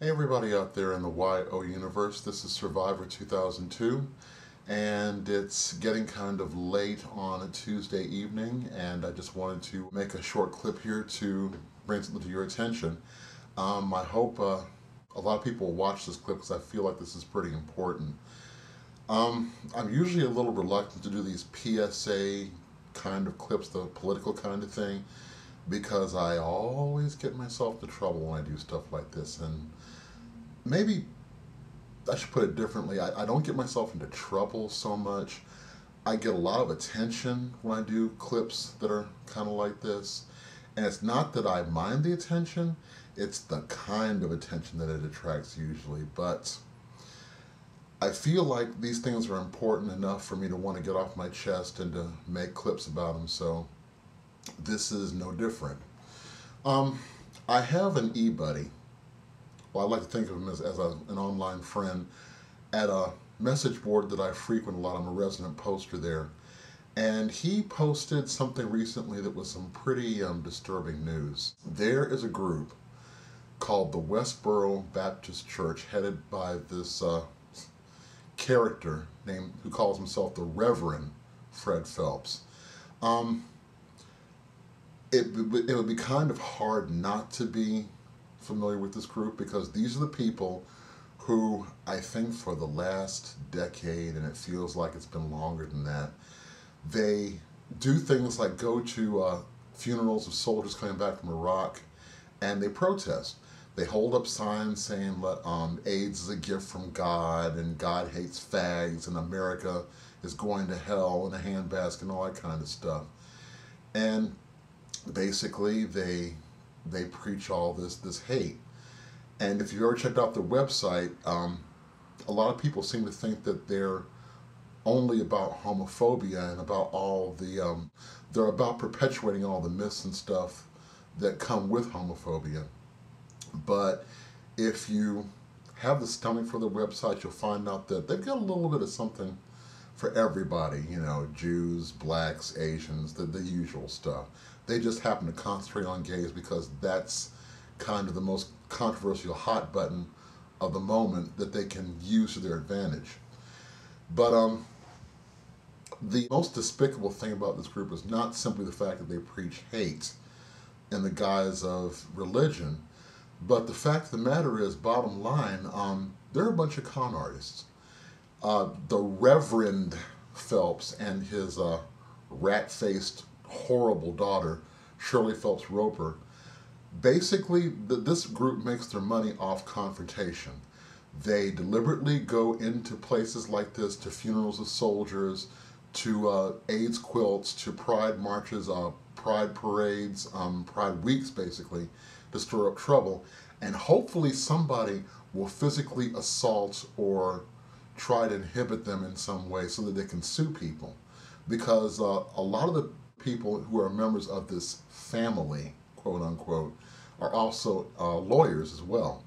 Hey everybody out there in the YO universe, this is Survivor 2002 and it's getting kind of late on a Tuesday evening and I just wanted to make a short clip here to bring something to your attention. I hope a lot of people will watch this clip because I feel like this is pretty important. I'm usually a little reluctant to do these PSA kind of clips, the political kind of thing, because I always get myself into trouble when I do stuff like this. And maybe I should put it differently. I don't get myself into trouble so much. I get a lot of attention when I do clips that are kind of like this. And it's not that I mind the attention, it's the kind of attention that it attracts usually. But I feel like these things are important enough for me to want to get off my chest and to make clips about them. So this is no different. I have an e-buddy. Well, I like to think of him as an online friend at a message board that I frequent a lot. I'm a resident poster there. And he posted something recently that was some pretty disturbing news. There is a group called the Westboro Baptist Church headed by this character named who calls himself the Reverend Fred Phelps. It would be kind of hard not to be familiar with this group because these are the people who I think for the last decade, and it feels like it's been longer than that, they do things like go to funerals of soldiers coming back from Iraq and they protest. They hold up signs saying AIDS is a gift from God and God hates fags and America is going to hell in a handbasket and all that kind of stuff. And basically they preach all this hate. And if you've ever checked out their website, a lot of people seem to think that they're only about homophobia and about all the, they're about perpetuating all the myths and stuff that come with homophobia. But if you have the stomach for the website, you'll find out that they've got a little bit of something for everybody, you know, Jews, blacks, Asians, the usual stuff. They just happen to concentrate on gays because that's kind of the most controversial hot button of the moment that they can use to their advantage. But the most despicable thing about this group is not simply the fact that they preach hate in the guise of religion, but the fact of the matter is, bottom line, they're a bunch of con artists. The Reverend Phelps and his rat-faced, horrible daughter, Shirley Phelps Roper, basically this group makes their money off confrontation. They deliberately go into places like this, to funerals of soldiers, to AIDS quilts, to pride marches, pride parades, pride weeks basically, to stir up trouble. And hopefully somebody will physically assault or try to inhibit them in some way so that they can sue people. Because a lot of the people who are members of this family, quote unquote, are also lawyers as well.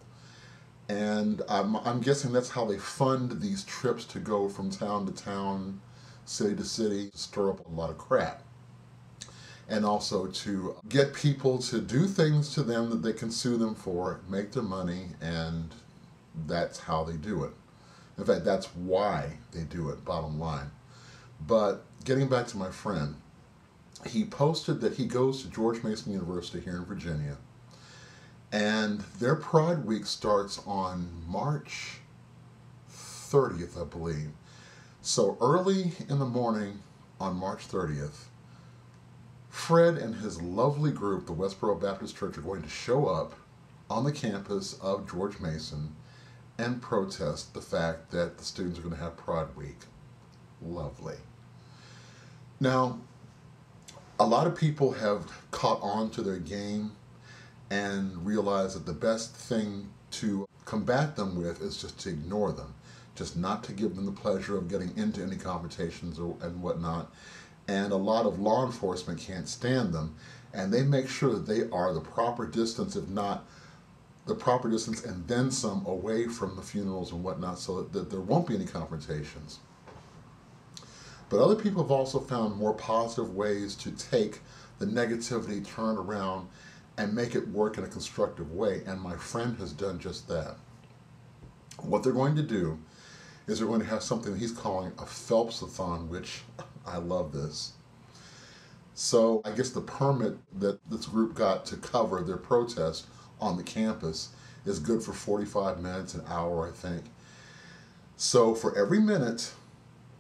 And I'm guessing that's how they fund these trips to go from town to town, city to city, to stir up a lot of crap. And also to get people to do things to them that they can sue them for, make their money, and that's how they do it. In fact, that's why they do it, bottom line. But getting back to my friend, he posted that he goes to George Mason University here in Virginia, and their Pride Week starts on March 30th, I believe. So early in the morning on March 30th, Fred and his lovely group, the Westboro Baptist Church, are going to show up on the campus of George Mason and protest the fact that the students are going to have Pride Week. Lovely. Now, a lot of people have caught on to their game and realized that the best thing to combat them with is just to ignore them, just not to give them the pleasure of getting into any confrontations and whatnot. And a lot of law enforcement can't stand them, and they make sure that they are the proper distance, if not the proper distance and then some, away from the funerals and whatnot, so that there won't be any confrontations. But other people have also found more positive ways to take the negativity, turn around, and make it work in a constructive way. And my friend has done just that. What they're going to do is they're going to have something that he's calling a PHELPS-A-THON, which I love this. So I guess the permit that this group got to cover their protest on the campus is good for 45 minutes, an hour, I think. So for every minute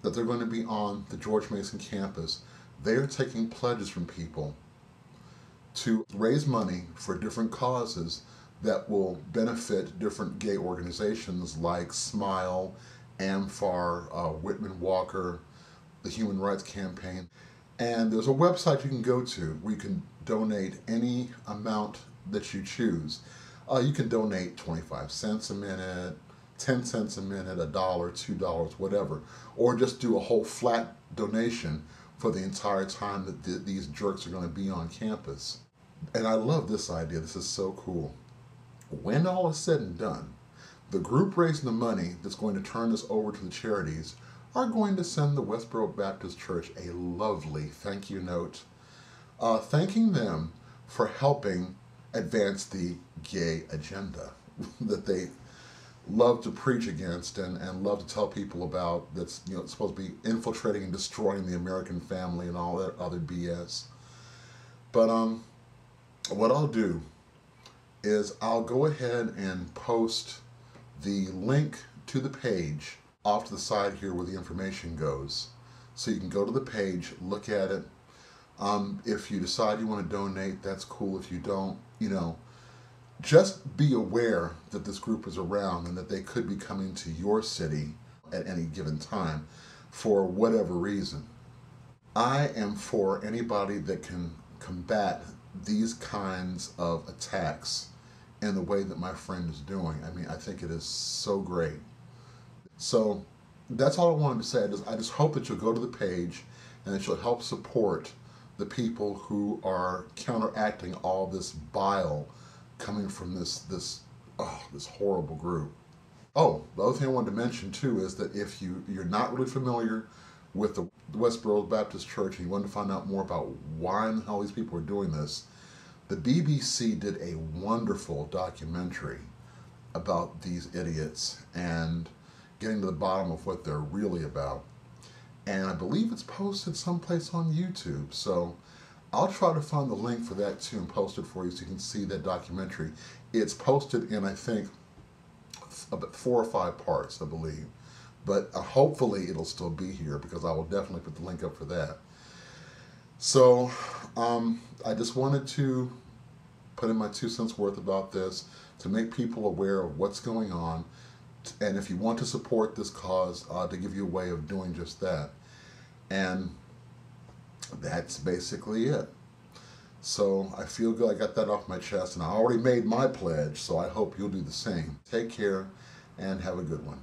that they're going to be on the George Mason campus, they are taking pledges from people to raise money for different causes that will benefit different gay organizations like SMILE, AMFAR, Whitman Walker, the Human Rights Campaign. And there's a website you can go to where you can donate any amount that you choose. You can donate 25 cents a minute, 10 cents a minute, $1, $2, whatever. Or just do a whole flat donation for the entire time that these jerks are going to be on campus. And I love this idea. This is so cool. When all is said and done, the group raising the money that's going to turn this over to the charities are going to send the Westboro Baptist Church a lovely thank you note, thanking them for helping advance the gay agenda that they love to preach against and love to tell people about, that's supposed to be infiltrating and destroying the American family and all that other BS. But what I'll do is I'll go ahead and post the link to the page off to the side here where the information goes. So you can go to the page, look at it. If you decide you want to donate, that's cool. If you don't, just be aware that this group is around and that they could be coming to your city at any given time for whatever reason. I am for anybody that can combat these kinds of attacks in the way that my friend is doing. I mean, I think it is so great. So that's all I wanted to say. I just hope that you'll go to the page and that you'll help support the people who are counteracting all this bile coming from this horrible group. Oh, the other thing I wanted to mention too is that if you're not really familiar with the Westboro Baptist Church and you want to find out more about why in the hell these people are doing this, the BBC did a wonderful documentary about these idiots and getting to the bottom of what they're really about. And I believe it's posted someplace on YouTube. So I'll try to find the link for that too and post it for you so you can see that documentary. It's posted in, I think, about 4 or 5 parts, I believe. But hopefully it'll still be here because I will definitely put the link up for that. So I just wanted to put in my 2 cents worth about this to make people aware of what's going on. And if you want to support this cause, to give you a way of doing just that. And that's basically it. So I feel good I got that off my chest, and I already made my pledge, so I hope you'll do the same. Take care and have a good one.